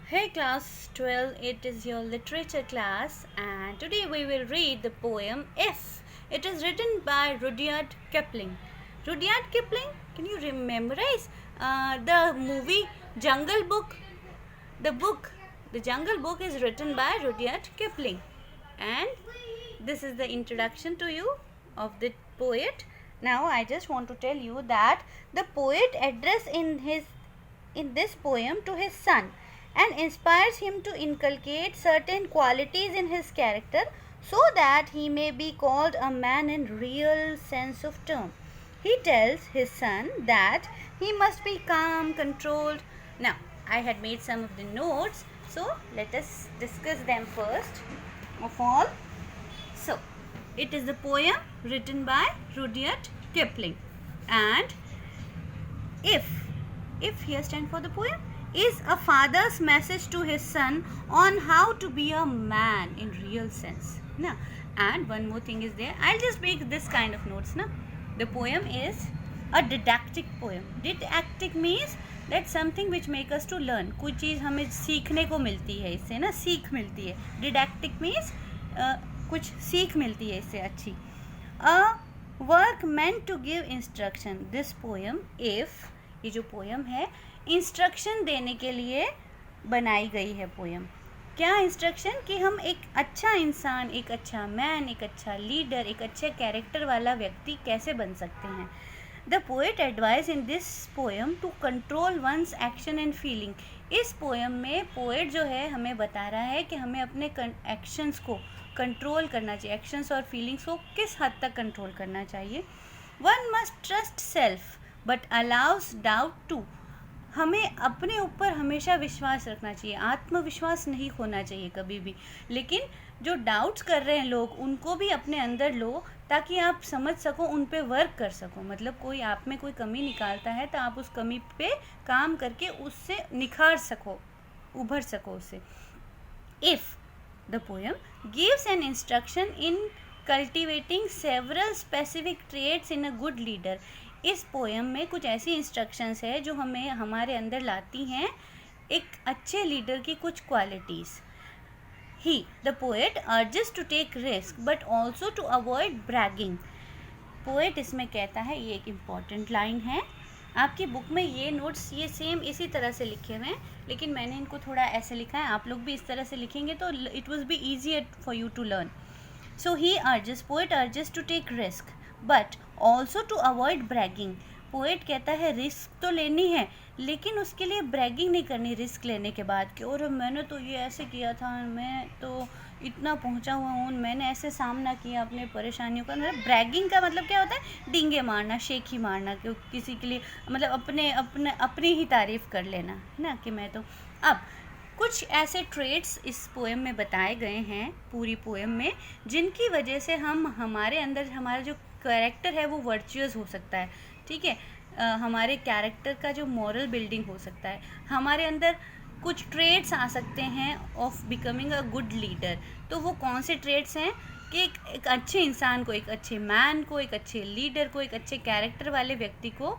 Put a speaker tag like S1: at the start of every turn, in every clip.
S1: Hey class 12, it is your literature class and today we will read the poem If. It is written by Rudyard Kipling. Rudyard Kipling, can you memorize the movie Jungle Book? The Jungle Book is written by Rudyard Kipling, and this is the introduction to you of the poet. Now I just want to tell you that the poet addressed in this poem to his son and inspires him to inculcate certain qualities in his character so that he may be called a man in real sense of term. He tells his son that he must be calm, controlled. Now, I had made some of the notes, so let us discuss them first of all. So, it is the poem written by Rudyard Kipling, and if here stand for the poem, is a father's message to his son on how to be a man in real sense. Now, and one more thing is there. I'll just make this kind of notes. Now, the poem is a didactic poem. Didactic means that something which make us to learn. कोई चीज़ हमें सीखने को मिलती है इससे ना, सीख मिलती है. Didactic means कुछ सीख मिलती है इससे अच्छी. A work meant to give instruction. This poem, if, ये जो पोएम है इंस्ट्रक्शन देने के लिए बनाई गई है पोएम. क्या इंस्ट्रक्शन? कि हम एक अच्छा इंसान, एक अच्छा मैन, एक अच्छा लीडर, एक अच्छे कैरेक्टर वाला व्यक्ति कैसे बन सकते हैं. The poet advice in this poem to control one's action and feeling. इस पोएम में पोएट जो है हमें बता रहा है कि हमें अपने एक्शंस को कंट्रोल करना चाहिए. एक्शंस और फीलिंग्स को किस हद तक कंट्रोल करना चाहिए. One must trust self but allows doubt too. हमें अपने ऊपर हमेशा विश्वास रखना चाहिए, आत्मविश्वास नहीं खोना चाहिए कभी भी. लेकिन जो डाउट्स कर रहे हैं लोग, उनको भी अपने अंदर लो ताकि आप समझ सको, उन पे वर्क कर सको. मतलब कोई आप में कोई कमी निकालता है तो आप उस कमी पे काम करके उससे निखार सको, उभर सको उससे. If the poem gives an instruction in cultivating several specific traits in a good leader. इस पोएम में कुछ ऐसी इंस्ट्रक्शंस है जो हमें हमारे अंदर लाती हैं एक अच्छे लीडर की कुछ qualities. He the poet urges to take risk but also to avoid bragging. Poet इसमें कहता है, ये एक इम्पॉर्टेंट लाइन है. आपकी बुक में ये नोट्स ये सेम इसी तरह से लिखे हुए हैं, लेकिन मैंने इनको थोड़ा ऐसे लिखा है. आप लोग भी इस तरह से लिखेंगे तो it will be easier for you to learn. So he urges, poet urges to take risk but also to avoid bragging. Poet कहता है रिस्क तो लेनी है लेकिन उसके लिए ब्रैगिंग नहीं करनी रिस्क लेने के बाद कि और मैंने तो ये ऐसे किया था, मैं तो इतना पहुंचा हुआ हूँ, मैंने ऐसे सामना किया अपने परेशानियों का. मतलब ब्रैगिंग का मतलब क्या होता है? डींगे मारना, शेखी मारना, कि किसी के लिए मतलब अपनी ही तारीफ़ कर लेना है ना, कि मैं तो. अब कुछ ऐसे ट्रेट्स इस पोएम में बताए गए हैं पूरी पोएम में, जिनकी वजह से हम हमारे अंदर हमारा जो कैरेक्टर है वो वर्चुअस हो सकता है. ठीक है, हमारे कैरेक्टर का जो मॉरल बिल्डिंग हो सकता है. हमारे अंदर कुछ ट्रेट्स आ सकते हैं of becoming a good leader. तो वो कौन से ट्रेट्स हैं? कि एक अच्छे इंसान को, एक अच्छे मैन को, एक अच्छे लीडर को, एक अच्छे कैरेक्टर वाले व्यक्ति को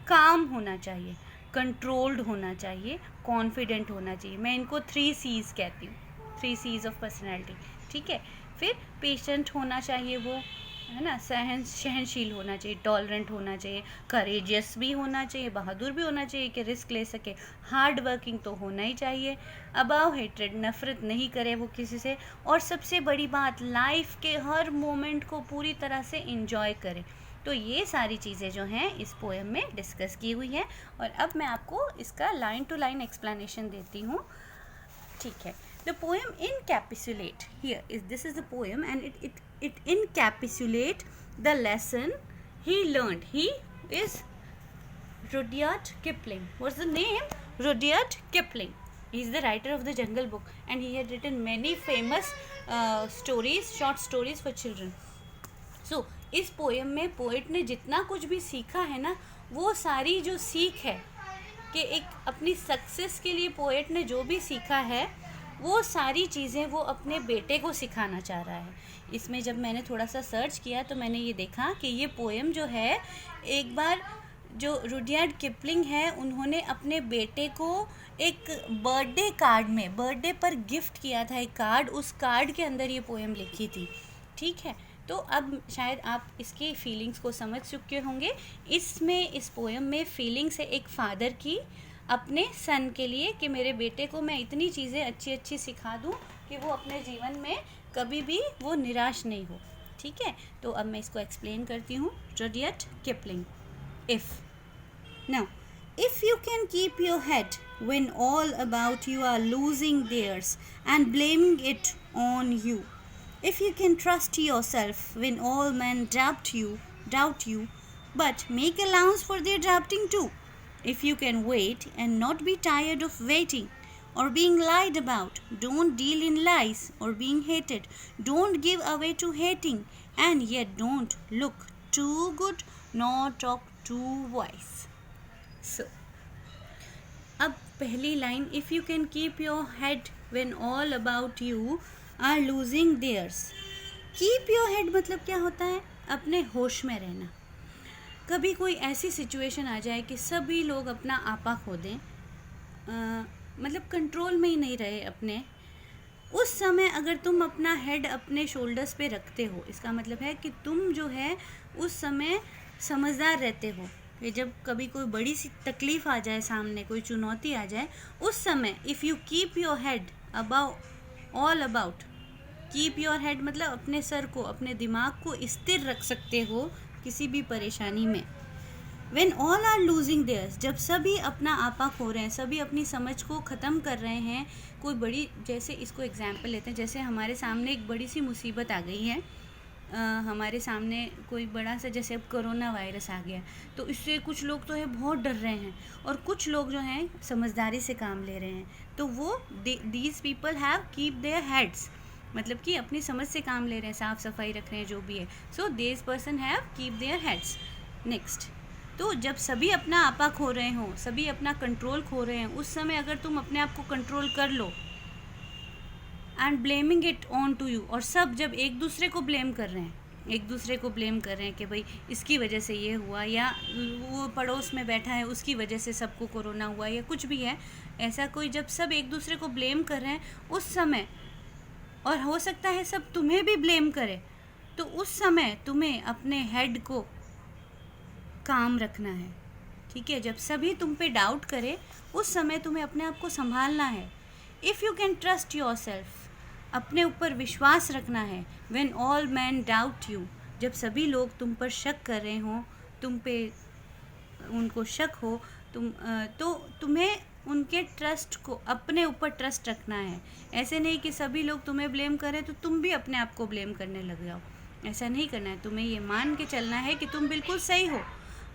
S1: काम होना चाहिए, कंट्रोल्ड होना चाहिए, कॉन्फिडेंट होना चाहिए. मैं इनको 3 C's कहती हूँ, 3 C's ऑफ पर्सनैलिटी. ठीक है, फिर पेशेंट होना चाहिए वो, है ना, सहनशील होना चाहिए, टॉलरेंट होना चाहिए, करेजियस भी होना चाहिए, बहादुर भी होना चाहिए कि रिस्क ले सके, हार्ड वर्किंग तो होना ही चाहिए, अबाव हेट्रेड, नफ़रत नहीं करे वो किसी से, और सबसे बड़ी बात लाइफ के हर मोमेंट को पूरी तरह से इंजॉय करे. तो ये सारी चीज़ें जो हैं इस पोएम में डिस्कस की हुई हैं. और अब मैं आपको इसका लाइन टू लाइन एक्सप्लेनेशन देती हूँ. ठीक है, the poem encapsulate here is this is the poem and it encapsulate the lesson he learned. He is Rudyard Kipling. What's the name? Rudyard Kipling. He is the writer of the Jungle Book and he had written many famous stories, short stories for children. So इस poem में poet ने जितना कुछ भी सीखा है ना, वो सारी जो सीख है कि एक अपनी सक्सेस के लिए पोएट ने जो भी सीखा है वो सारी चीज़ें वो अपने बेटे को सिखाना चाह रहा है. इसमें जब मैंने थोड़ा सा सर्च किया तो मैंने ये देखा कि ये पोएम जो है एक बार जो रुडयार्ड किपलिंग है, उन्होंने अपने बेटे को एक बर्थडे कार्ड में, बर्थडे पर गिफ्ट किया था एक कार्ड, उस कार्ड के अंदर ये पोएम लिखी थी, ठीक है। तो अब शायद आप इसकी फीलिंग्स को समझ चुके होंगे। इसमें, इस पोएम में फीलिंग्स है एक फादर की अपने सन के लिए कि मेरे बेटे को मैं इतनी चीज़ें अच्छी अच्छी सिखा दूँ कि वो अपने जीवन में कभी भी वो निराश नहीं हो, ठीक है। तो अब मैं इसको एक्सप्लेन करती हूँ। Rudyard Kipling, if you can keep your head when all about you are losing theirs and blaming it on you, if you can trust yourself when all men doubt you, but make allowance for their doubting too, if you can wait and not be tired of waiting or being lied about, don't deal in lies or being hated, don't give away to hating, and yet don't look too good nor talk too wise. So, अब पहली line, if you can keep your head when all about you are losing theirs. Keep your head मतलब क्या होता है? अपने होश में रहना। कभी कोई ऐसी सिचुएशन आ जाए कि सभी लोग अपना आपा खो दें, मतलब कंट्रोल में ही नहीं रहे अपने, उस समय अगर तुम अपना हेड अपने शोल्डर्स पे रखते हो, इसका मतलब है कि तुम जो है उस समय समझदार रहते हो कि जब कभी कोई बड़ी सी तकलीफ़ आ जाए, सामने कोई चुनौती आ जाए, उस समय if you keep your head about keep your head मतलब अपने सर को, अपने दिमाग को स्थिर रख सकते हो किसी भी परेशानी में। When all are losing theirs, जब सभी अपना आपा खो रहे हैं, सभी अपनी समझ को ख़त्म कर रहे हैं, कोई बड़ी, जैसे इसको एग्जाम्पल लेते हैं, जैसे हमारे सामने एक बड़ी सी मुसीबत आ गई है, हमारे सामने कोई बड़ा सा, जैसे अब कोरोना वायरस आ गया, तो इससे कुछ लोग तो है बहुत डर रहे हैं और कुछ लोग जो हैं समझदारी से काम ले रहे हैं, तो वो these people have keep their heads, मतलब कि अपनी समझ से काम ले रहे हैं, साफ़ सफाई रख रहे हैं, जो भी है। So this person have keep their heads. Next, तो जब सभी अपना आपा खो रहे हों, सभी अपना कंट्रोल खो रहे हैं, उस समय अगर तुम अपने आप को कंट्रोल कर लो, and blaming it on to you, और सब जब एक दूसरे को ब्लेम कर रहे हैं, एक दूसरे को ब्लेम कर रहे हैं कि भाई इसकी वजह से ये हुआ, या वो पड़ोस में बैठा है उसकी वजह से सबको कोरोना हुआ, या कुछ भी है ऐसा कोई, जब सब एक दूसरे को ब्लेम कर रहे हैं उस समय, और हो सकता है सब तुम्हें भी ब्लेम करे, तो उस समय तुम्हें अपने हेड को काम रखना है, ठीक है। जब सभी तुम पे डाउट करे उस समय तुम्हें अपने आप को संभालना है। If you can trust your self, अपने ऊपर विश्वास रखना है। When all man doubt you, जब सभी लोग तुम पर शक कर रहे हों, तुम पे उनको शक हो, तो तुम्हें उनके ट्रस्ट को, अपने ऊपर ट्रस्ट रखना है। ऐसे नहीं कि सभी लोग तुम्हें ब्लेम करें तो तुम भी अपने आप को ब्लेम करने लग जाओ, ऐसा नहीं करना है। तुम्हें ये मान के चलना है कि तुम बिल्कुल सही हो,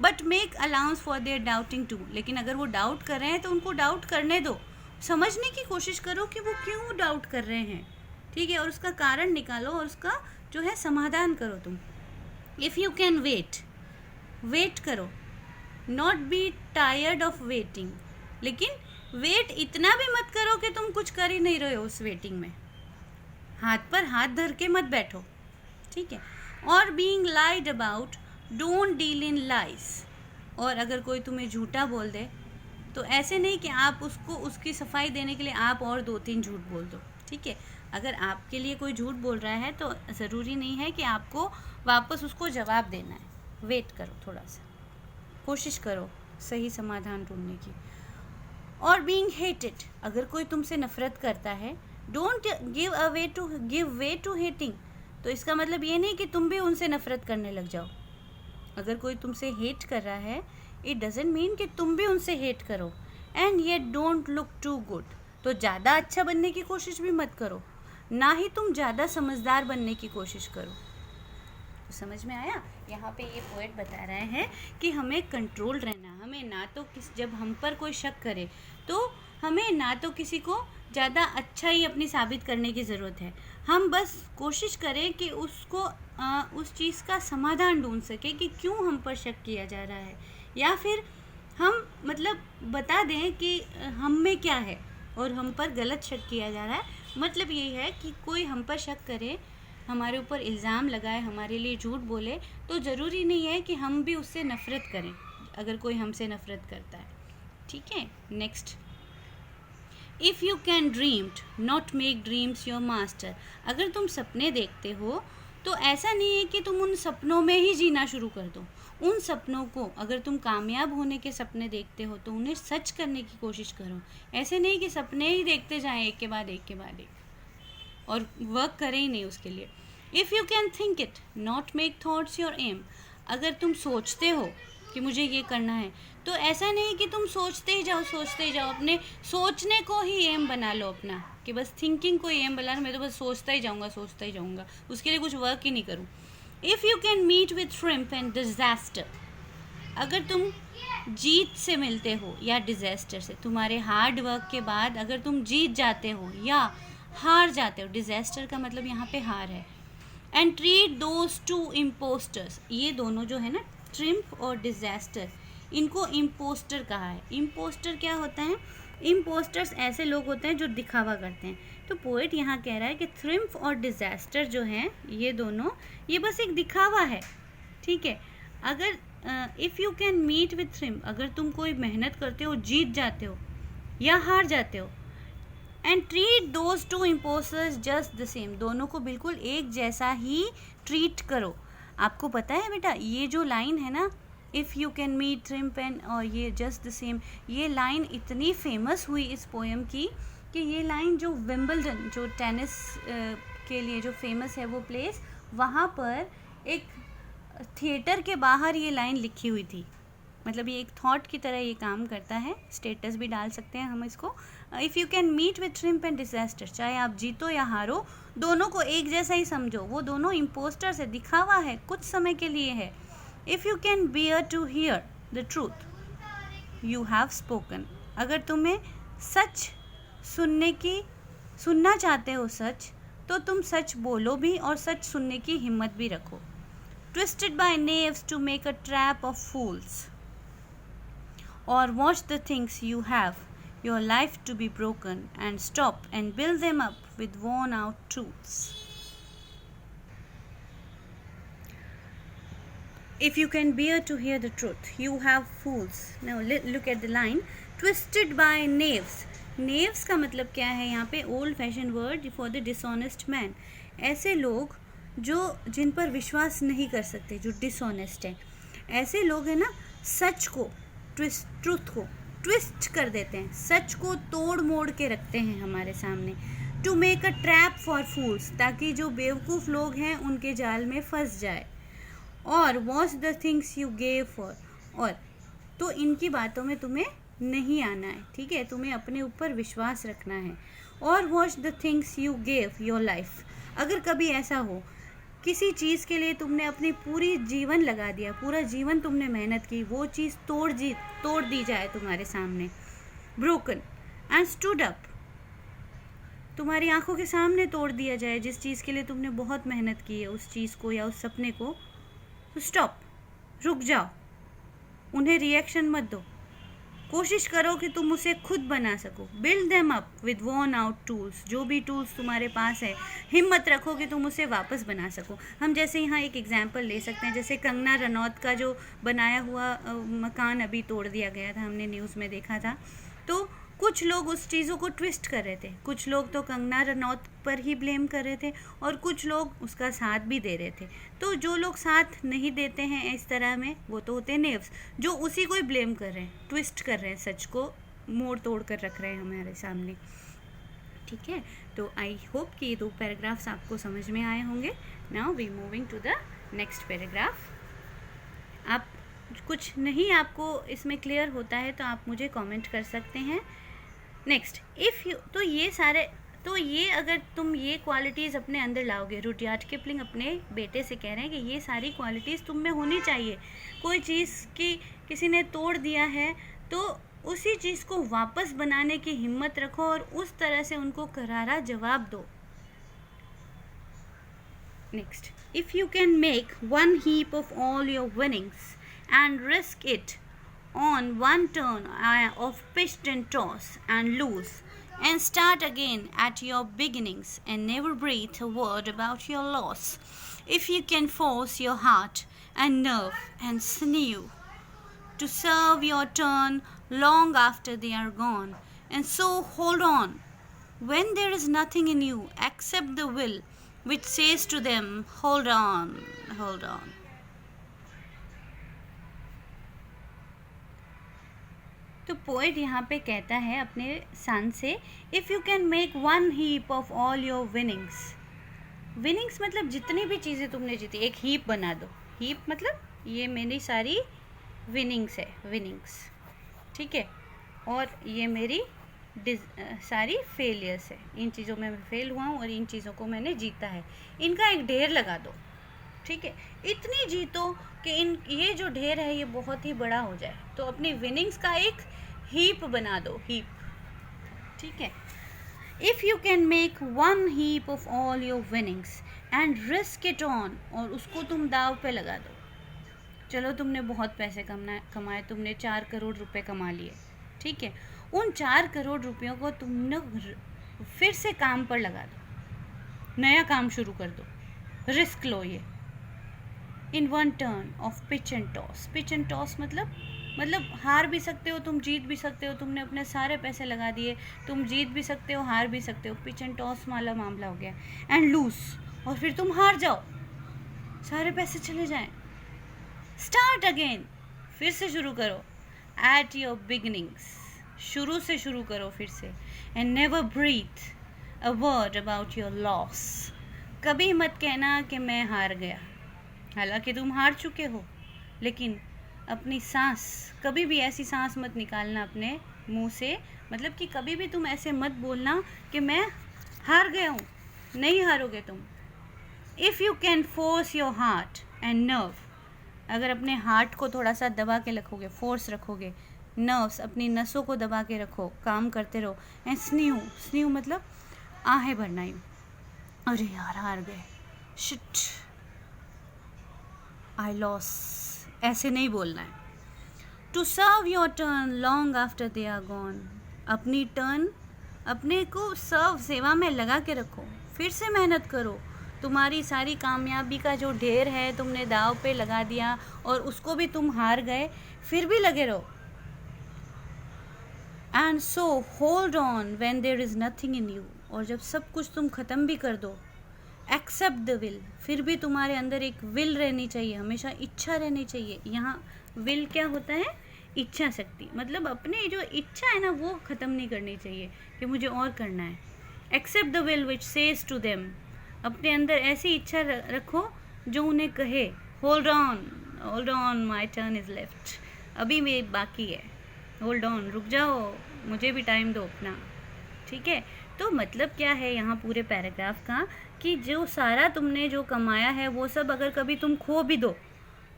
S1: but make allowance for their doubting too. लेकिन अगर वो डाउट कर रहे हैं तो उनको डाउट करने दो, समझने की कोशिश करो कि वो क्यों डाउट कर रहे हैं, ठीक है, और उसका कारण निकालो और उसका जो है समाधान करो तुम। इफ़ यू कैन वेट करो, not be tired of waiting, लेकिन वेट इतना भी मत करो कि तुम कुछ कर ही नहीं रहे हो उस वेटिंग में, हाथ पर हाथ धर के मत बैठो, ठीक है। और being lied about, don't deal in lies, और अगर कोई तुम्हें झूठा बोल दे तो ऐसे नहीं कि आप उसको, उसकी सफाई देने के लिए आप और 2-3 झूठ बोल दो, ठीक है। अगर आपके लिए कोई झूठ बोल रहा है तो ज़रूरी नहीं है कि आपको वापस उसको जवाब देना है। वेट करो, थोड़ा सा कोशिश करो सही समाधान ढूंढने की। और बीइंग हेटेड, अगर कोई तुमसे नफ़रत करता है, don't give way to hating, तो इसका मतलब ये नहीं कि तुम भी उनसे नफ़रत करने लग जाओ। अगर कोई तुमसे हेट कर रहा है, इट डजेंट मीन कि तुम भी उनसे हेट करो। And yet don't look too good, तो ज़्यादा अच्छा बनने की कोशिश भी मत करो, ना ही तुम ज़्यादा समझदार बनने की कोशिश करो। तो समझ में आया? यहाँ पे ये पोएट बता रहे हैं कि हमें कंट्रोल रहना, हमें ना तो जब हम पर कोई शक करे तो हमें ना तो किसी को ज़्यादा अच्छा ही अपनी साबित करने की ज़रूरत है, हम बस कोशिश करें कि उसको उस चीज़ का समाधान ढूंढ सके कि क्यों हम पर शक किया जा रहा है, या फिर हम मतलब बता दें कि हम में क्या है और हम पर गलत शक किया जा रहा है। मतलब यही है कि कोई हम पर शक करे, हमारे ऊपर इल्ज़ाम लगाए, हमारे लिए झूठ बोले, तो ज़रूरी नहीं है कि हम भी उससे नफ़रत करें, अगर कोई हमसे नफरत करता है, ठीक है। Next, if you can dreamed not make dreams your master. अगर तुम सपने देखते हो तो ऐसा नहीं है कि तुम उन सपनों में ही जीना शुरू कर दो। उन सपनों को, अगर तुम कामयाब होने के सपने देखते हो तो उन्हें सच करने की कोशिश करो। ऐसे नहीं कि सपने ही देखते जाएं एक के बाद एक के बाद एक और वर्क करें ही नहीं उसके लिए। If you can think it not make thoughts your aim. अगर तुम सोचते हो कि मुझे ये करना है तो ऐसा नहीं कि तुम सोचते ही जाओ, अपने सोचने को ही एम बना लो अपना, कि बस थिंकिंग को ही एम बना लो, मैं तो बस सोचता ही जाऊँगा, उसके लिए कुछ वर्क ही नहीं करूँ। If you can meet with triumph and disaster. अगर तुम जीत से मिलते हो या डिज़ास्टर से, तुम्हारे हार्ड वर्क के बाद अगर तुम जीत जाते हो या हार जाते हो, डिज़ास्टर का मतलब यहाँ पे हार है। And treat those two impostors. ये दोनों जो है ना, ट्रिम्फ और डिज़ास्टर, इनको इम्पोस्टर कहा है। इम्पोस्टर क्या होता है? इम्पोस्टर्स ऐसे लोग होते हैं जो दिखावा करते हैं। तो पोएट यहाँ कह रहा है कि ट्रिम्फ और डिज़ास्टर जो हैं ये दोनों, ये बस एक दिखावा है, ठीक है। अगर if you can meet with triumph, अगर तुम कोई मेहनत करते हो, जीत जाते हो या हार जाते हो, and treat those two impostors just the same, दोनों को बिल्कुल एक जैसा ही ट्रीट करो। आपको पता है बेटा, ये जो लाइन है ना, if you can meet triumph and और ये जस्ट द सेम, ये लाइन इतनी फेमस हुई इस पोएम की कि ये लाइन जो विंबलडन, जो टेनिस के लिए जो फेमस है वो प्लेस, वहाँ पर एक थिएटर के बाहर ये लाइन लिखी हुई थी। मतलब ये एक थॉट की तरह ये काम करता है, स्टेटस भी डाल सकते हैं हम इसको। If you can meet with triumph and disaster, चाहे आप जीतो या हारो, दोनों को एक जैसा ही समझो। वो दोनों इम्पोस्टर्स है, दिखावा है, कुछ समय के लिए है। If you can bear to hear the truth you have spoken. अगर तुम्हें सच सुनना चाहते हो सच, तो तुम सच बोलो भी और सच सुनने की हिम्मत भी रखो। Twisted by knaves to make a trap of fools, or watch the things you have your life to be broken, and stop and build them up with worn out tools. If you can bear to hear the truth, you have fools. Now look at the line, twisted by knaves. knaves का मतलब क्या है यहाँ पे? Old fashion word for the dishonest man. ऐसे लोग जो जिन पर विश्वास नहीं कर सकते, जो डिसऑनेस्ट है, ऐसे लोग हैं ना, सच को ट्रुथ को ट्विस्ट कर देते हैं, सच को तोड़ मोड़ के रखते हैं हमारे सामने। To make a trap for fools, ताकि जो बेवकूफ़ लोग हैं उनके जाल में फंस जाए। और watch the things you gave for, और तो इनकी बातों में तुम्हें नहीं आना है, ठीक है, तुम्हें अपने ऊपर विश्वास रखना है। और watch the things you gave your life. अगर कभी ऐसा हो किसी चीज़ के लिए तुमने अपनी पूरी जीवन लगा दिया, पूरा जीवन तुमने मेहनत की, वो चीज़ तोड़ दी जाए तुम्हारे सामने, ब्रोकन एंड स्टूड अप, तुम्हारी आंखों के सामने तोड़ दिया जाए जिस चीज़ के लिए तुमने बहुत मेहनत की है, उस चीज़ को या उस सपने को, तो स्टॉप, रुक जाओ, उन्हें रिएक्शन मत दो, कोशिश करो कि तुम उसे खुद बना सको। Build them up with worn out tools, जो भी टूल्स तुम्हारे पास है, हिम्मत रखो कि तुम उसे वापस बना सको। हम जैसे यहाँ एक एग्जांपल ले सकते हैं, जैसे कंगना रनौत का जो बनाया हुआ मकान अभी तोड़ दिया गया था, हमने न्यूज़ में देखा था। तो कुछ लोग उस चीज़ों को ट्विस्ट कर रहे थे, कुछ लोग तो कंगना रनौत पर ही ब्लेम कर रहे थे और कुछ लोग उसका साथ भी दे रहे थे। तो जो लोग साथ नहीं देते हैं इस तरह में, वो तो होते हैं नेव्स, जो उसी को ही ब्लेम कर रहे हैं, ट्विस्ट कर रहे हैं, सच को मोड़ तोड़ कर रख रहे हैं हमारे सामने, ठीक है। तो आई होप कि ये 2 पैराग्राफ्स आपको समझ में आए होंगे। Now we moving to the next paragraph. आप कुछ नहीं आपको इसमें क्लियर होता है तो आप मुझे कमेंट कर सकते हैं। नेक्स्ट, इफ़ यू, तो ये अगर तुम ये क्वालिटीज़ अपने अंदर लाओगे, रुडयार्ड किपलिंग अपने बेटे से कह रहे हैं कि ये सारी क्वालिटीज़ तुम में होनी चाहिए। कोई चीज़ की किसी ने तोड़ दिया है तो उसी चीज़ को वापस बनाने की हिम्मत रखो और उस तरह से उनको करारा जवाब दो। Next, if you can make one heap of all your winnings and risk it on one turn of pitch and toss and lose, and start again at your beginnings and never breathe a word about your loss. If you can force your heart and nerve and sinew to serve your turn long after they are gone. And so hold on. When there is nothing in you except the will which says to them, hold on, hold on. तो poet यहाँ पे कहता है अपने सन से, if you can make one heap of all your winnings. Winnings मतलब जितनी भी चीज़ें तुमने जीती एक हीप बना दो. हीप मतलब ये मेरी सारी विनिंग्स है, विनिंग्स, ठीक है, और ये मेरी सारी फेलियर्स है. इन चीज़ों में मैं फेल हुआ हूँ और इन चीज़ों को मैंने जीता है. इनका एक ढेर लगा दो, ठीक है. इतनी जीतो कि ये जो ढेर है ये बहुत ही बड़ा हो जाए. तो अपनी विनिंग्स का एक हीप बना दो, हीप, ठीक है. If you can make one heap of all your winnings and risk it on, और उसको तुम दाव पे लगा दो. चलो तुमने बहुत पैसे कमाए, तुमने 4 करोड़ रुपए कमा लिए, ठीक है. उन 4 करोड़ रुपयों को तुमने फिर से काम पर लगा दो, नया काम शुरू कर दो, रिस्क लो. ये in one turn off pitch and toss. Pitch and toss मतलब हार भी सकते हो तुम, जीत भी सकते हो. तुमने अपने सारे पैसे लगा दिए, तुम जीत भी सकते हो, हार भी सकते हो. पिच एंड टॉस वाला मामला हो गया. एंड लूज, और फिर तुम हार जाओ, सारे पैसे चले जाएं. स्टार्ट अगेन, फिर से शुरू करो. एट योर बिगिनिंग्स, शुरू से शुरू करो फिर से. And never breathe a word about your loss. कभी मत कहना कि मैं हार गया, हालांकि तुम हार चुके हो. लेकिन अपनी सांस, कभी भी ऐसी सांस मत निकालना अपने मुंह से, मतलब कि कभी भी तुम ऐसे मत बोलना कि मैं हार गया हूँ. नहीं हारोगे तुम. If you can force your heart and nerve, अगर अपने हार्ट को थोड़ा सा दबा के रखोगे, फोर्स रखोगे, नर्व्स अपनी नसों को दबा के रखो, काम करते रहो. एंड स्नीव मतलब आहें भरना. यूँ, अरे यार हार गए, शिट, आई लॉस, ऐसे नहीं बोलना है. To serve your turn long after they are gone. अपनी टर्न, अपने को सर्व, सेवा में लगा के रखो. फिर से मेहनत करो. तुम्हारी सारी कामयाबी का जो ढेर है तुमने दाव पे लगा दिया और उसको भी तुम हार गए, फिर भी लगे रहो. And so hold on when there is nothing in you. और जब सब कुछ तुम ख़त्म भी कर दो, एक्सेप्ट द विल, फिर भी तुम्हारे अंदर एक विल रहनी चाहिए, हमेशा इच्छा रहनी चाहिए. यहाँ विल क्या होता है? इच्छा शक्ति. मतलब अपनी जो इच्छा है ना वो ख़त्म नहीं करनी चाहिए कि मुझे और करना है. Except the will which says to them. अपने अंदर ऐसी इच्छा रखो जो उन्हें कहे, hold on my turn is left. अभी मेरी बाकी है, होल्ड ऑन, रुक जाओ, मुझे भी टाइम दो अपना, ठीक है. तो मतलब क्या है यहाँ पूरे पैराग्राफ का, कि जो सारा तुमने जो कमाया है वो सब अगर कभी तुम खो भी दो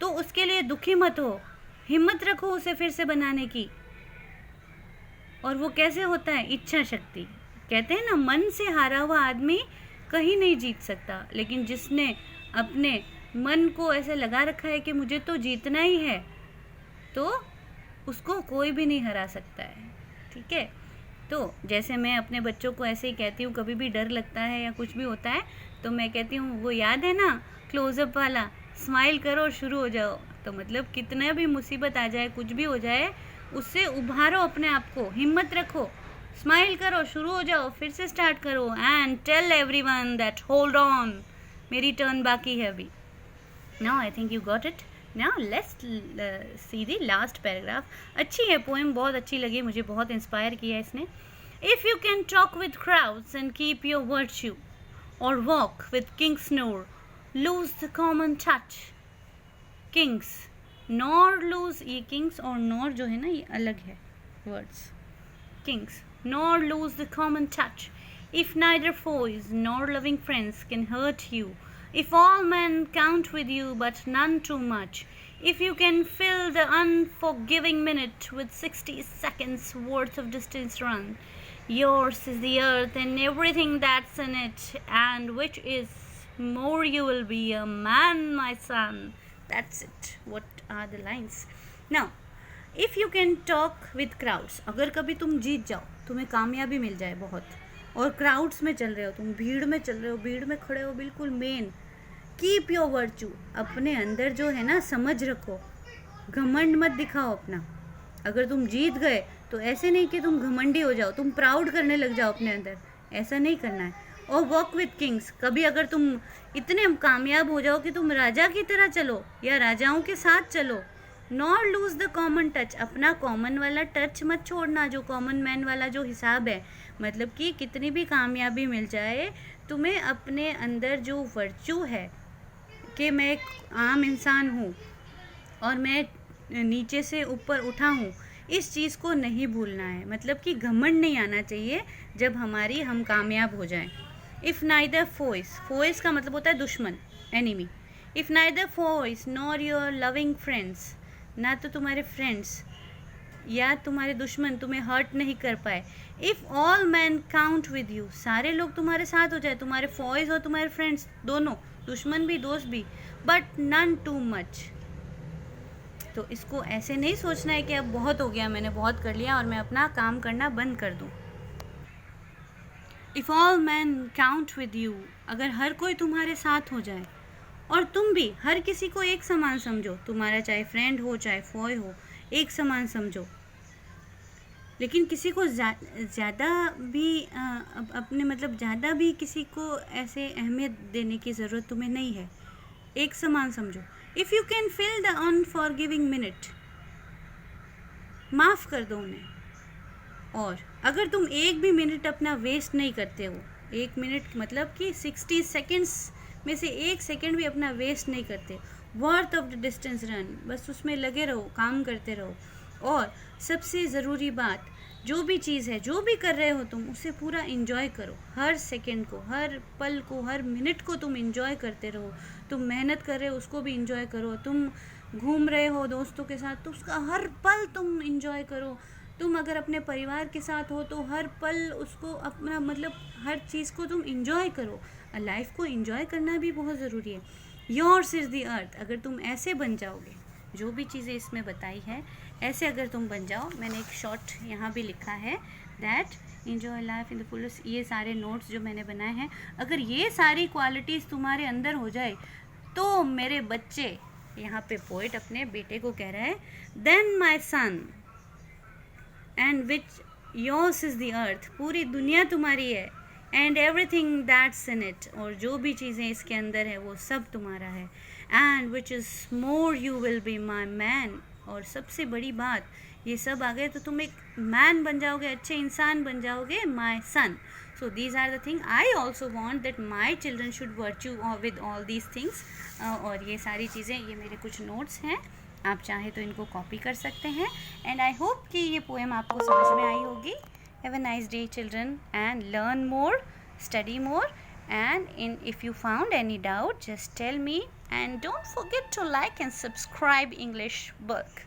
S1: तो उसके लिए दुखी मत हो, हिम्मत रखो उसे फिर से बनाने की. और वो कैसे होता है? इच्छा शक्ति. कहते हैं ना, मन से हारा हुआ आदमी कहीं नहीं जीत सकता, लेकिन जिसने अपने मन को ऐसे लगा रखा है कि मुझे तो जीतना ही है, तो उसको कोई भी नहीं हरा सकता है, ठीक है. तो जैसे मैं अपने बच्चों को ऐसे ही कहती हूँ, कभी भी डर लगता है या कुछ भी होता है तो मैं कहती हूँ, वो याद है ना क्लोजअप वाला, स्माइल करो और शुरू हो जाओ. तो मतलब कितना भी मुसीबत आ जाए, कुछ भी हो जाए, उससे उभारो अपने आप को, हिम्मत रखो, स्माइल करो, शुरू हो जाओ, फिर से स्टार्ट करो. And tell everyone that hold on, मेरी टर्न बाकी है अभी. Now I think you got it. Now let's see the last paragraph. अच्छी है पोएम, बहुत अच्छी लगी मुझे, बहुत इंस्पायर किया इसने. If you can talk with crowds and keep your virtue, और walk with kings nor lose the common touch. Kings nor lose, ये किंग्स और नॉर जो है ना ये अलग है words. Kings nor lose the common touch. If neither foes nor loving friends can hurt you, if all men count with you but none too much, if you can fill the unforgiving minute with 60 seconds worth of distance run, yours is the earth and everything that's in it, and which is more, you will be a man, my son. That's it. What are the lines? Now, if you can talk with crowds, अगर कभी तुम जीत जाओ, तुम्हें कामयाबी मिल जाए बहुत, और crowds में चल रहे हो, तुम भीड़ में चल रहे हो, भीड़ में खड़े हो बिल्कुल मेन, कीप योर वर्च्यू, अपने अंदर जो है ना समझ रखो, घमंड मत दिखाओ अपना। अगर तुम जीत गए तो ऐसे नहीं कि तुम घमंडी हो जाओ, तुम प्राउड करने लग जाओ अपने अंदर, ऐसा नहीं करना है। और वॉक विथ किंग्स, कभी अगर तुम इतने कामयाब हो जाओ कि तुम राजा की तरह चलो या राजाओं के साथ चलो, not lose the common touch, अपना कॉमन वाला टच मत छोड़ना, जो कॉमन मैन वाला जो हिसाब है। मतलब कि कितनी भी कामयाबी मिल जाए, तुम्हें अपने अंदर जो वर्चू है कि मैं एक आम इंसान हूँ और मैं नीचे से ऊपर उठा हूँ, इस चीज़ को नहीं भूलना है। मतलब कि घमंड नहीं आना चाहिए जब हम कामयाब हो जाएं। इफ़ नाइदर फोइस, फोइस का मतलब होता है दुश्मन, enemy. If neither foes nor your loving friends, ना तो तुम्हारे फ्रेंड्स या तुम्हारे दुश्मन तुम्हें हर्ट नहीं कर पाए। If all man count with you, सारे लोग तुम्हारे साथ हो जाए, तुम्हारे फॉइज और तुम्हारे फ्रेंड्स दोनों, दुश्मन भी दोस्त भी, बट नन टू मच। तो इसको ऐसे नहीं सोचना है कि अब बहुत हो गया, मैंने बहुत कर लिया और मैं अपना काम करना बंद कर दूँ। If all man count with you, अगर हर कोई तुम्हारे साथ हो जाए और तुम भी हर किसी को एक समान समझो, तुम्हारा चाहे फ्रेंड हो चाहे फॉय हो, एक समान समझो। लेकिन किसी को ज़्यादा भी अपने मतलब ज़्यादा भी किसी को ऐसे अहमियत देने की ज़रूरत तुम्हें नहीं है, एक समान समझो। If you can fill the unforgiving minute, माफ़ कर दो उन्हें। और अगर तुम एक भी मिनट अपना वेस्ट नहीं करते हो, एक मिनट मतलब कि 60 सेकेंड्स में से एक सेकेंड भी अपना वेस्ट नहीं करते, worth of the distance run, बस उसमें लगे रहो, काम करते रहो। और सबसे ज़रूरी बात, जो भी चीज़ है, जो भी कर रहे हो तुम, उसे पूरा इंजॉय करो। हर सेकेंड को, हर पल को, हर मिनट को तुम इंजॉय करते रहो। तुम मेहनत कर रहे हो उसको भी इंजॉय करो, तुम घूम रहे हो दोस्तों के साथ तो उसका हर पल तुम इंजॉय करो। तुम अगर अपने परिवार के साथ हो तो हर पल उसको अपना मतलब हर चीज़ को तुम इंजॉय करो। लाइफ को इंजॉय करना भी बहुत ज़रूरी है। योर्स इज़ द अर्थ, अगर तुम ऐसे बन जाओगे, जो भी चीज़ें इसमें बताई है ऐसे अगर तुम बन जाओ, मैंने एक शॉर्ट यहाँ भी लिखा है that enjoy life in the fullest, ये सारे नोट्स जो मैंने बनाए हैं, अगर ये सारी क्वालिटीज़ तुम्हारे अंदर हो जाए तो मेरे बच्चे, यहाँ पे पोइट अपने बेटे को कह रहा है, then my son and which yours is the earth, पूरी दुनिया तुम्हारी है, and everything that's in it, और जो भी चीज़ें इसके अंदर है वो सब तुम्हारा है, and which is more you will be my man, और सबसे बड़ी बात, ये सब आ गए तो तुम एक मैन बन जाओगे, अच्छे इंसान बन जाओगे, माई सन। So these are the things I also want that my children should virtue with all these things. और ये सारी चीज़ें, ये मेरे कुछ नोट्स हैं, आप चाहें तो इनको कॉपी कर सकते हैं। एंड आई होप कि ये पोएम आपको समझ में आई होगी। Have a nice day children and learn more, study more, and if you found any doubt just tell me, and don't forget to like and subscribe English book.